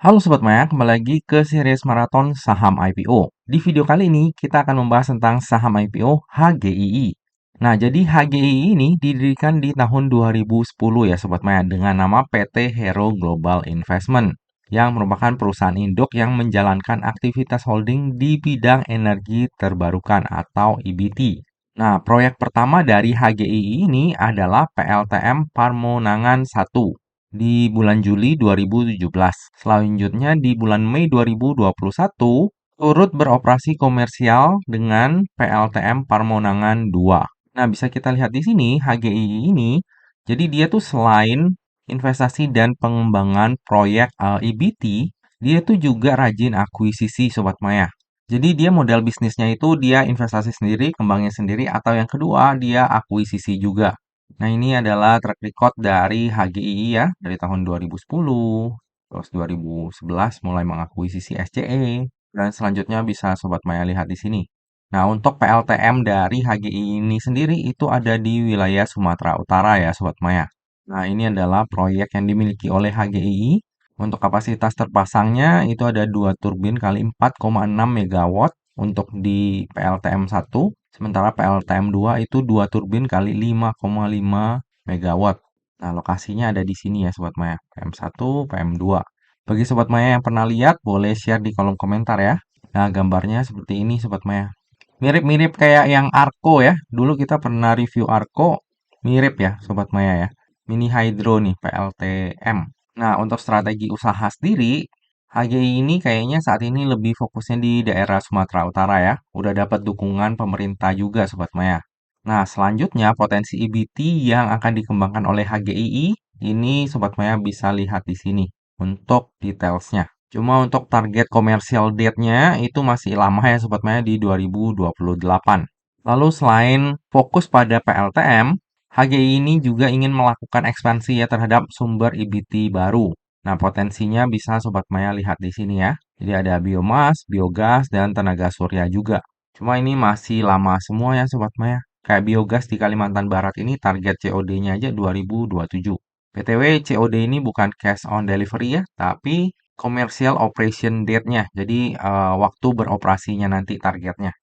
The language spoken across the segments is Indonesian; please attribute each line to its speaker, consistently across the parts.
Speaker 1: Halo Sobat Maya, kembali lagi ke series maraton saham IPO. Di video kali ini kita akan membahas tentang saham IPO HGII. Nah, jadi HGII ini didirikan di tahun 2010 ya Sobat Maya dengan nama PT Hero Global Investment yang merupakan perusahaan induk yang menjalankan aktivitas holding di bidang energi terbarukan atau EBT. Nah, proyek pertama dari HGII ini adalah PLTM Parmonangan 1 di bulan Juli 2017. Selanjutnya di bulan Mei 2021 turut beroperasi komersial dengan PLTM Parmonangan 2. Nah, bisa kita lihat di sini HGII ini. Jadi dia tuh selain investasi dan pengembangan proyek EBT, dia tuh juga rajin akuisisi Sobat Maya. Jadi dia model bisnisnya itu dia investasi sendiri, kembangin sendiri, atau yang kedua dia akuisisi juga. Nah, ini adalah track record dari HGII ya, dari tahun 2010, terus 2011 mulai mengakuisisi SCE, dan selanjutnya bisa Sobat Maya lihat di sini. Nah, untuk PLTM dari HGII ini sendiri itu ada di wilayah Sumatera Utara ya, Sobat Maya. Nah, ini adalah proyek yang dimiliki oleh HGII. Untuk kapasitas terpasangnya itu ada 2 turbin kali 4,6 megawatt untuk di PLTM 1. Sementara PLTM 2 itu 2 turbin kali 5,5 megawatt. Nah, lokasinya ada di sini ya Sobat Maya, PM1, PM2. Bagi Sobat Maya yang pernah lihat, boleh share di kolom komentar ya. Nah, gambarnya seperti ini Sobat Maya. Mirip-mirip kayak yang Arco ya. Dulu kita pernah review Arco, mirip ya Sobat Maya ya. Mini Hydro nih, PLTM. Nah, untuk strategi usaha sendiri, HGI ini kayaknya saat ini lebih fokusnya di daerah Sumatera Utara ya. Udah dapat dukungan pemerintah juga Sobat Maya. Nah, selanjutnya potensi EBT yang akan dikembangkan oleh HGII ini Sobat Maya bisa lihat di sini untuk detailsnya. Cuma untuk target komersial date-nya itu masih lama ya Sobat Maya di 2028. Lalu selain fokus pada PLTM, HGI ini juga ingin melakukan ekspansi ya terhadap sumber EBT baru. Nah, potensinya bisa Sobat Maya lihat di sini ya. Jadi ada biomas, biogas, dan tenaga surya juga. Cuma ini masih lama semua ya Sobat Maya. Kayak biogas di Kalimantan Barat ini target COD-nya aja 2027. PTW COD ini bukan cash on delivery ya, tapi commercial operation date-nya. Jadi waktu beroperasinya nanti targetnya.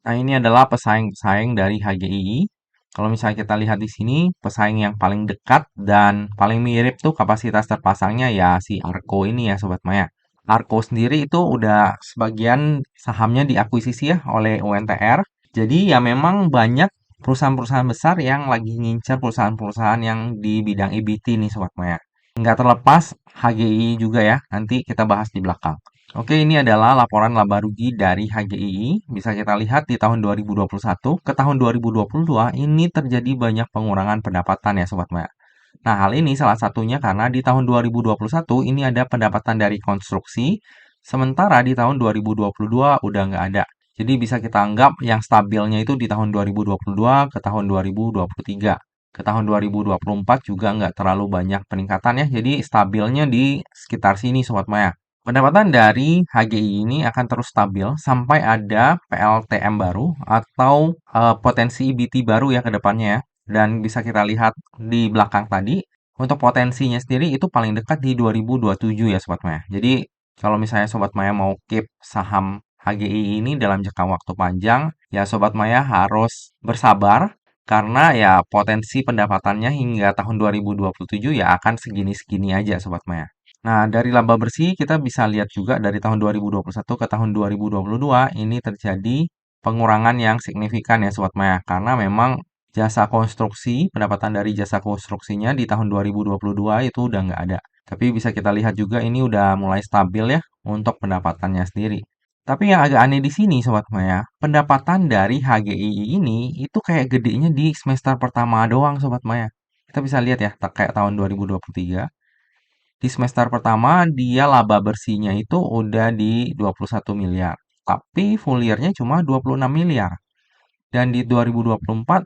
Speaker 1: Nah, ini adalah pesaing-pesaing dari HGII. Kalau misalnya kita lihat di sini, pesaing yang paling dekat dan paling mirip tuh kapasitas terpasangnya ya si Arco ini ya Sobat Maya. Arco sendiri itu udah sebagian sahamnya diakuisisi ya oleh UNTR. Jadi ya memang banyak perusahaan-perusahaan besar yang lagi ngincar perusahaan-perusahaan yang di bidang EBT nih Sobat Maya. Nggak terlepas HGI juga ya, nanti kita bahas di belakang. Oke, ini adalah laporan laba rugi dari HGII. Bisa kita lihat di tahun 2021 ke tahun 2022 ini terjadi banyak pengurangan pendapatan ya Sobat Maya. Nah, hal ini salah satunya karena di tahun 2021 ini ada pendapatan dari konstruksi, sementara di tahun 2022 udah nggak ada. Jadi bisa kita anggap yang stabilnya itu di tahun 2022 ke tahun 2023. Ke tahun 2024 juga nggak terlalu banyak peningkatan ya, jadi stabilnya di sekitar sini Sobat Maya. Pendapatan dari HGI ini akan terus stabil sampai ada PLTM baru atau potensi EBT baru ya ke depannya ya. Dan bisa kita lihat di belakang tadi, untuk potensinya sendiri itu paling dekat di 2027 ya Sobat Maya. Jadi kalau misalnya Sobat Maya mau keep saham HGI ini dalam jangka waktu panjang, ya Sobat Maya harus bersabar karena ya potensi pendapatannya hingga tahun 2027 ya akan segini-segini aja Sobat Maya. Nah, dari laba bersih kita bisa lihat juga dari tahun 2021 ke tahun 2022 ini terjadi pengurangan yang signifikan ya Sobat Maya. Karena memang jasa konstruksi, pendapatan dari jasa konstruksinya di tahun 2022 itu udah nggak ada. Tapi bisa kita lihat juga ini udah mulai stabil ya untuk pendapatannya sendiri. Tapi yang agak aneh di sini Sobat Maya, pendapatan dari HGII ini itu kayak gedenya di semester pertama doang Sobat Maya. Kita bisa lihat ya, kayak tahun 2023. Di semester pertama dia laba bersihnya itu udah di 21 miliar. Tapi full year-nya cuma 26 miliar. Dan di 2024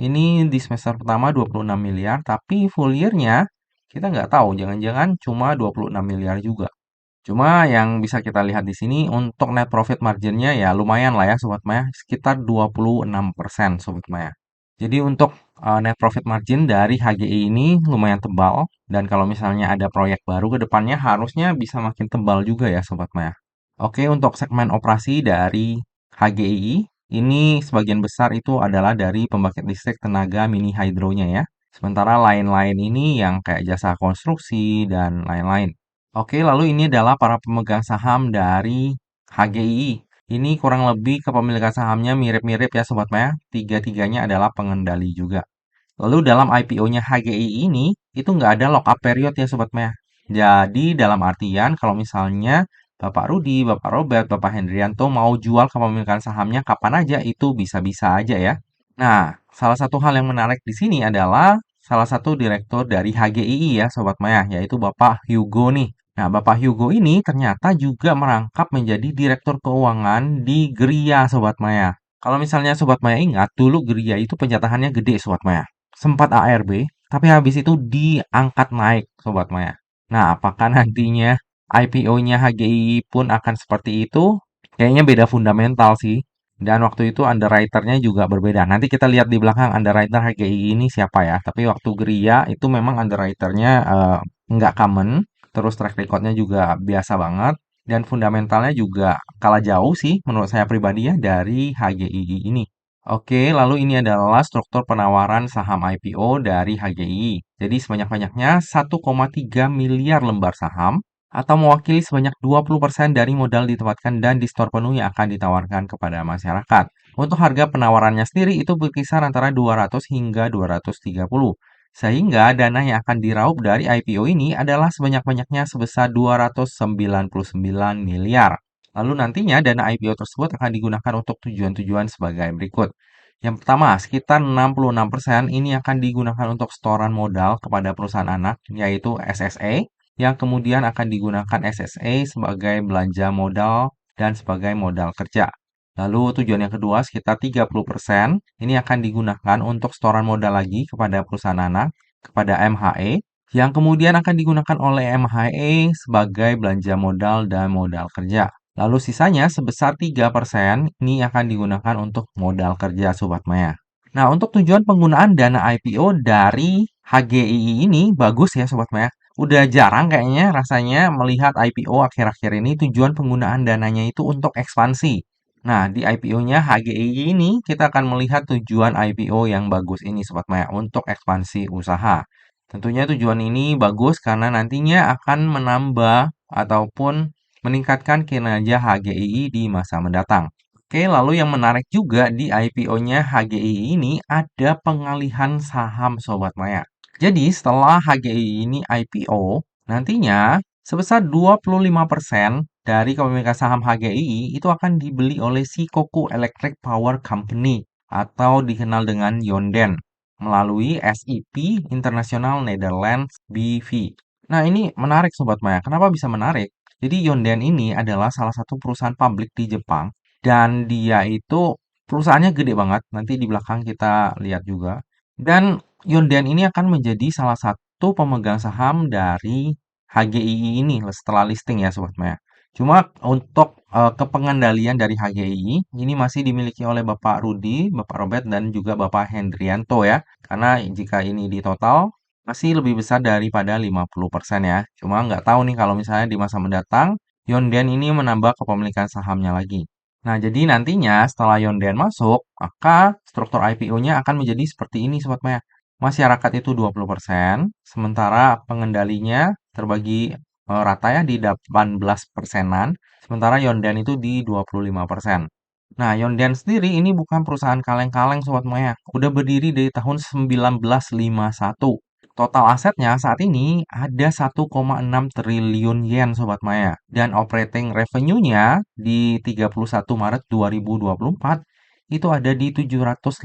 Speaker 1: ini di semester pertama 26 miliar, tapi full year-nya kita nggak tahu, jangan-jangan cuma 26 miliar juga. Cuma yang bisa kita lihat di sini untuk net profit margin-nya ya lumayan lah ya Sobat Maya, sekitar 26% Sobat Maya. Jadi untuk net profit margin dari HGI ini lumayan tebal. Dan kalau misalnya ada proyek baru ke depannya harusnya bisa makin tebal juga ya Sobat Maya. Oke, untuk segmen operasi dari HGI, ini sebagian besar itu adalah dari pembangkit listrik tenaga mini hydronya ya. Sementara lain-lain ini yang kayak jasa konstruksi dan lain-lain. Oke, lalu ini adalah para pemegang saham dari HGI. Ini kurang lebih kepemilikan sahamnya mirip-mirip ya Sobat Maya. Tiga-tiganya adalah pengendali juga. Lalu dalam IPO-nya HGI ini, itu nggak ada lock-up period ya Sobat Maya. Jadi dalam artian kalau misalnya Bapak Rudi, Bapak Robert, Bapak Hendrianto mau jual kepemilikan sahamnya kapan aja, itu bisa-bisa aja ya. Nah, salah satu hal yang menarik di sini adalah salah satu direktur dari HGII ya Sobat Maya, yaitu Bapak Hugo nih. Nah, Bapak Hugo ini ternyata juga merangkap menjadi direktur keuangan di Gria Sobat Maya. Kalau misalnya Sobat Maya ingat, dulu Gria itu penjatahannya gede Sobat Maya. Sempat ARB, tapi habis itu diangkat naik Sobat Maya. Nah, apakah nantinya IPO-nya HGI pun akan seperti itu? Kayaknya beda fundamental sih. Dan waktu itu underwriter-nya juga berbeda. Nanti kita lihat di belakang underwriter HGI ini siapa ya. Tapi waktu Gria itu memang underwriter-nya nggak common. Terus track record-nya juga biasa banget. Dan fundamentalnya juga kalah jauh sih menurut saya pribadi ya dari HGI ini. Oke, lalu ini adalah struktur penawaran saham IPO dari HGI. Jadi sebanyak-banyaknya 1,3 miliar lembar saham atau mewakili sebanyak 20% dari modal ditempatkan dan di store penuh yang akan ditawarkan kepada masyarakat. Untuk harga penawarannya sendiri itu berkisar antara 200 hingga 230. Sehingga dana yang akan diraup dari IPO ini adalah sebanyak-banyaknya sebesar 299 miliar. Lalu nantinya dana IPO tersebut akan digunakan untuk tujuan-tujuan sebagai berikut. Yang pertama, sekitar 66% ini akan digunakan untuk setoran modal kepada perusahaan anak, yaitu SSA, yang kemudian akan digunakan SSA sebagai belanja modal dan sebagai modal kerja. Lalu tujuan yang kedua, sekitar 30% ini akan digunakan untuk setoran modal lagi kepada perusahaan anak, kepada MHE, yang kemudian akan digunakan oleh MHE sebagai belanja modal dan modal kerja. Lalu sisanya sebesar 3% ini akan digunakan untuk modal kerja Sobat Maya. Nah, untuk tujuan penggunaan dana IPO dari HGII ini bagus ya Sobat Maya. Udah jarang kayaknya rasanya melihat IPO akhir-akhir ini tujuan penggunaan dananya itu untuk ekspansi. Nah, di IPO-nya HGII ini kita akan melihat tujuan IPO yang bagus ini Sobat Maya untuk ekspansi usaha. Tentunya tujuan ini bagus karena nantinya akan menambah ataupun meningkatkan kinerja HGII di masa mendatang. Oke, lalu yang menarik juga di IPO-nya HGII ini ada pengalihan saham Sobat Maya. Jadi setelah HGII ini IPO, nantinya sebesar 25% dari kepemilikan saham HGII itu akan dibeli oleh Shikoku Electric Power Company atau dikenal dengan Yonden melalui SIP International Netherlands BV. Nah, ini menarik Sobat Maya. Kenapa bisa menarik? Jadi Yonden ini adalah salah satu perusahaan publik di Jepang dan dia itu perusahaannya gede banget. Nanti di belakang kita lihat juga. Dan Yonden ini akan menjadi salah satu pemegang saham dari HGII ini setelah listing ya Sobat Maya. Cuma untuk kepengendalian dari HGII ini masih dimiliki oleh Bapak Rudi, Bapak Robert, dan juga Bapak Hendrianto ya. Karena jika ini di total masih lebih besar daripada 50% ya. Cuma nggak tahu nih kalau misalnya di masa mendatang Yonden ini menambah kepemilikan sahamnya lagi. Nah, jadi nantinya setelah Yonden masuk, maka struktur IPO-nya akan menjadi seperti ini Sobat Maya. Masyarakat itu 20%, sementara pengendalinya terbagi rata ya di 18 persenan, sementara Yonden itu di 25%. Nah, Yonden sendiri ini bukan perusahaan kaleng-kaleng Sobat Maya. Udah berdiri dari tahun 1951. Total asetnya saat ini ada 1,6 triliun yen Sobat Maya. Dan operating revenue-nya di 31 Maret 2024 itu ada di 787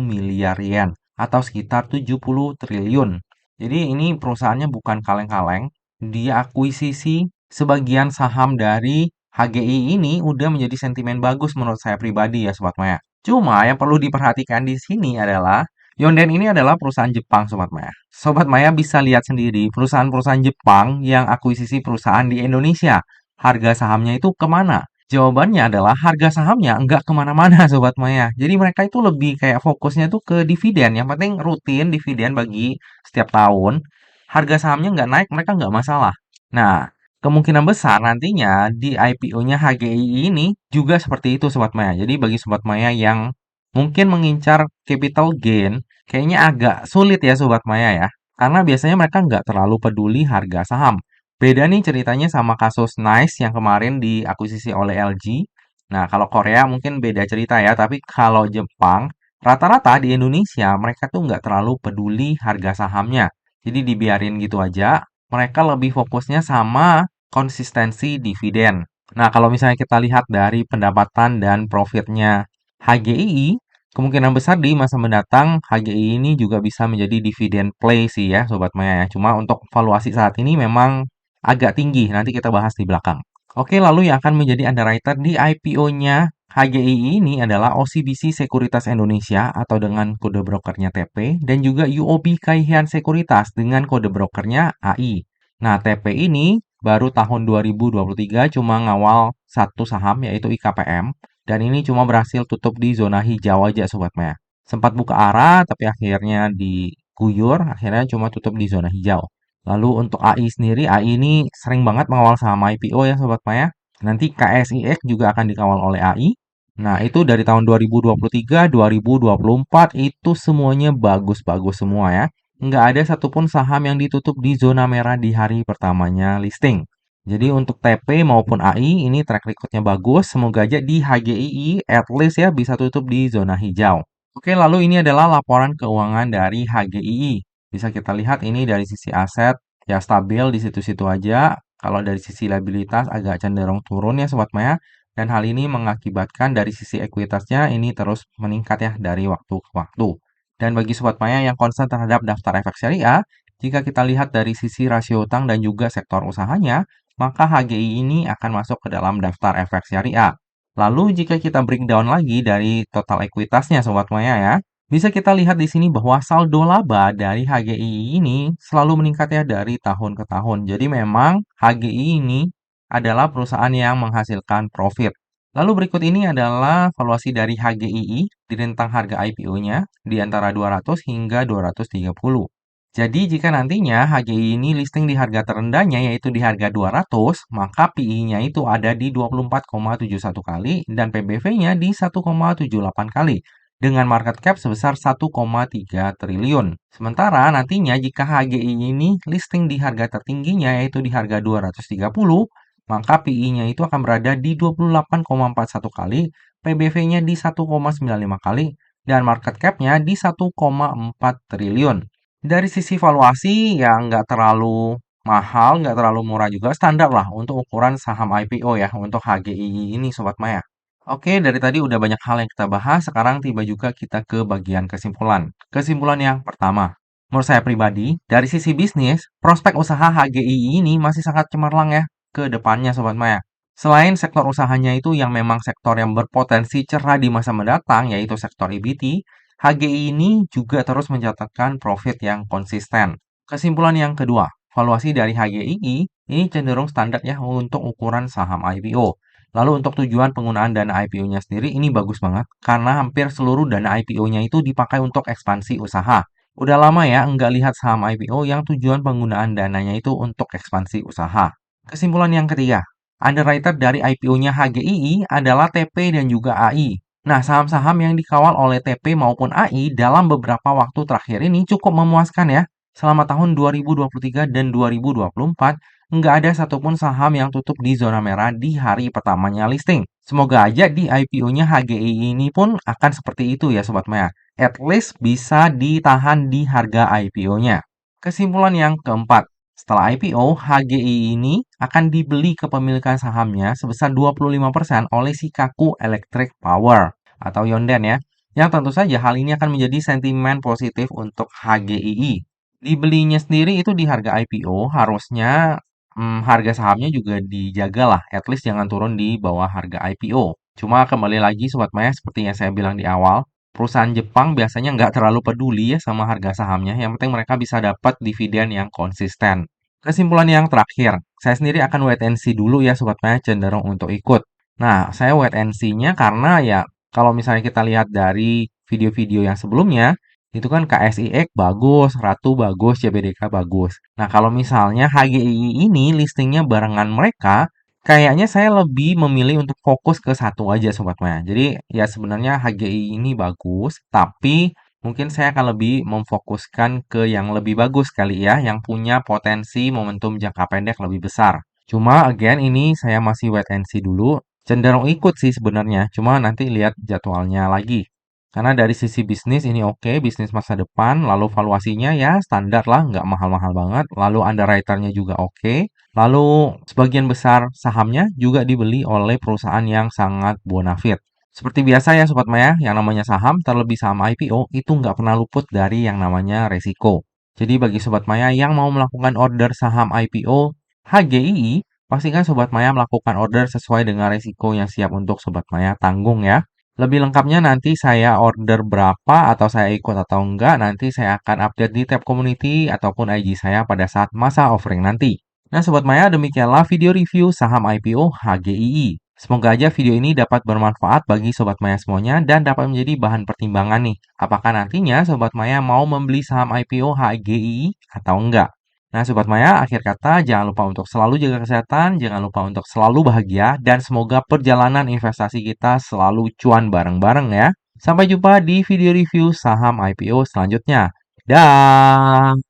Speaker 1: miliar yen atau sekitar 70 triliun. Jadi ini perusahaannya bukan kaleng-kaleng. Dia akuisisi sebagian saham dari HGI ini udah menjadi sentimen bagus menurut saya pribadi ya Sobat Maya. Cuma yang perlu diperhatikan di sini adalah Yonden ini adalah perusahaan Jepang, Sobat Maya. Sobat Maya bisa lihat sendiri perusahaan-perusahaan Jepang yang akuisisi perusahaan di Indonesia. Harga sahamnya itu kemana? Jawabannya adalah harga sahamnya nggak kemana-mana Sobat Maya. Jadi mereka itu lebih kayak fokusnya tuh ke dividen. Yang penting rutin dividen bagi setiap tahun. Harga sahamnya nggak naik, mereka nggak masalah. Nah, kemungkinan besar nantinya di IPO-nya HGI ini juga seperti itu Sobat Maya. Jadi bagi Sobat Maya yang mungkin mengincar capital gain, kayaknya agak sulit ya Sobat Maya ya. Karena biasanya mereka nggak terlalu peduli harga saham. Beda nih ceritanya sama kasus Nice yang kemarin diakuisisi oleh LG. Nah, kalau Korea mungkin beda cerita ya, tapi kalau Jepang, rata-rata di Indonesia mereka tuh nggak terlalu peduli harga sahamnya. Jadi dibiarin gitu aja, mereka lebih fokusnya sama konsistensi dividen. Nah, kalau misalnya kita lihat dari pendapatan dan profitnya HGII, kemungkinan besar di masa mendatang HGI ini juga bisa menjadi dividen play sih ya Sobat Maya ya. Cuma untuk valuasi saat ini memang agak tinggi, nanti kita bahas di belakang. Oke, lalu yang akan menjadi underwriter di IPO-nya HGI ini adalah OCBC Sekuritas Indonesia atau dengan kode brokernya TP dan juga UOB Kay Hian Sekuritas dengan kode brokernya AI. Nah, TP ini baru tahun 2023 cuma ngawal satu saham yaitu IKPM dan ini cuma berhasil tutup di zona hijau aja Sobat Maya. Sempat buka arah tapi akhirnya diguyur, akhirnya cuma tutup di zona hijau. Lalu untuk AI sendiri, AI ini sering banget mengawal saham IPO ya Sobat Maya. Nanti KSIX juga akan dikawal oleh AI. Nah, itu dari tahun 2023, 2024 itu semuanya bagus-bagus semua ya. Nggak ada satupun saham yang ditutup di zona merah di hari pertamanya listing. Jadi untuk TP maupun AI ini track recordnya bagus. Semoga aja di HGII at least ya bisa tutup di zona hijau. Oke, lalu ini adalah laporan keuangan dari HGII. Bisa kita lihat ini dari sisi aset ya stabil di situ-situ aja. Kalau dari sisi liabilitas agak cenderung turun ya Sobat Maya. Dan hal ini mengakibatkan dari sisi ekuitasnya ini terus meningkat ya dari waktu ke waktu. Dan bagi Sobat Maya yang concern terhadap daftar efek syariah, jika kita lihat dari sisi rasio utang dan juga sektor usahanya, maka HGI ini akan masuk ke dalam daftar efek syariah. Lalu jika kita breakdown lagi dari total ekuitasnya Sobat Maya ya, bisa kita lihat di sini bahwa saldo laba dari HGI ini selalu meningkat ya dari tahun ke tahun. Jadi memang HGI ini adalah perusahaan yang menghasilkan profit. Lalu berikut ini adalah valuasi dari HGII di rentang harga IPO-nya di antara 200 hingga 230. Jadi jika nantinya HGI ini listing di harga terendahnya yaitu di harga 200, maka PI-nya itu ada di 24,71 kali dan PBV-nya di 1,78 kali dengan market cap sebesar 1,3 triliun. Sementara nantinya jika HGI ini listing di harga tertingginya yaitu di harga 230, maka PI-nya itu akan berada di 28,41 kali, PBV-nya di 1,95 kali, dan market cap-nya di 1,4 triliun. Dari sisi valuasi yang nggak terlalu mahal, nggak terlalu murah juga, standar lah untuk ukuran saham IPO ya, untuk HGI ini Sobat Maya. Oke, dari tadi udah banyak hal yang kita bahas, sekarang tiba juga kita ke bagian kesimpulan. Kesimpulan yang pertama, menurut saya pribadi, dari sisi bisnis, prospek usaha HGI ini masih sangat cemerlang ya ke depannya Sobat Maya. Selain sektor usahanya itu yang memang sektor yang berpotensi cerah di masa mendatang, yaitu sektor EBT, HGI ini juga terus mencatatkan profit yang konsisten. Kesimpulan yang kedua, valuasi dari HGI ini cenderung standar ya untuk ukuran saham IPO. Lalu untuk tujuan penggunaan dana IPO-nya sendiri ini bagus banget karena hampir seluruh dana IPO-nya itu dipakai untuk ekspansi usaha. Udah lama ya nggak lihat saham IPO yang tujuan penggunaan dananya itu untuk ekspansi usaha. Kesimpulan yang ketiga, underwriter dari IPO-nya HGII adalah TP dan juga AI. Nah, saham-saham yang dikawal oleh TP maupun AI dalam beberapa waktu terakhir ini cukup memuaskan ya. Selama tahun 2023 dan 2024, nggak ada satupun saham yang tutup di zona merah di hari pertamanya listing. Semoga aja di IPO-nya HGI ini pun akan seperti itu ya Sobat Maya. At least bisa ditahan di harga IPO-nya. Kesimpulan yang keempat, setelah IPO, HGI ini akan dibeli kepemilikan sahamnya sebesar 25% oleh Shikaku Electric Power atau Yonden ya. Yang tentu saja hal ini akan menjadi sentimen positif untuk HGII. Dibelinya sendiri itu di harga IPO, harusnya harga sahamnya juga dijaga lah, at least jangan turun di bawah harga IPO. Cuma kembali lagi Sobat Maya, seperti yang saya bilang di awal, perusahaan Jepang biasanya nggak terlalu peduli ya sama harga sahamnya, yang penting mereka bisa dapat dividen yang konsisten. Kesimpulan yang terakhir, saya sendiri akan wait and see dulu ya Sobat Maya cenderung untuk ikut. Nah, saya wait and see-nya karena ya kalau misalnya kita lihat dari video-video yang sebelumnya, itu kan KSIX bagus, Ratu bagus, CBDK bagus. Nah, kalau misalnya HGII ini listingnya barengan mereka, kayaknya saya lebih memilih untuk fokus ke satu aja Sobat Maya. Jadi ya sebenarnya HGII ini bagus, tapi mungkin saya akan lebih memfokuskan ke yang lebih bagus kali ya, yang punya potensi momentum jangka pendek lebih besar. Cuma again ini saya masih wait and see dulu. Cenderung ikut sih sebenarnya, cuma nanti lihat jadwalnya lagi. Karena dari sisi bisnis ini oke, bisnis masa depan, lalu valuasinya ya standar lah, nggak mahal-mahal banget. Lalu underwriter-nya juga oke. Lalu sebagian besar sahamnya juga dibeli oleh perusahaan yang sangat bonafit. Seperti biasa ya Sobat Maya, yang namanya saham, terlebih saham IPO, itu nggak pernah luput dari yang namanya resiko. Jadi bagi Sobat Maya yang mau melakukan order saham IPO HGII, pastikan Sobat Maya melakukan order sesuai dengan resiko yang siap untuk Sobat Maya tanggung ya. Lebih lengkapnya nanti saya order berapa atau saya ikut atau enggak, nanti saya akan update di tab community ataupun IG saya pada saat masa offering nanti. Nah Sobat Maya, demikianlah video review saham IPO HGII. Semoga aja video ini dapat bermanfaat bagi Sobat Maya semuanya dan dapat menjadi bahan pertimbangan nih. Apakah nantinya Sobat Maya mau membeli saham IPO HGII atau enggak? Nah, Sobat Maya, akhir kata jangan lupa untuk selalu jaga kesehatan, jangan lupa untuk selalu bahagia, dan semoga perjalanan investasi kita selalu cuan bareng-bareng ya. Sampai jumpa di video review saham IPO selanjutnya. Dah.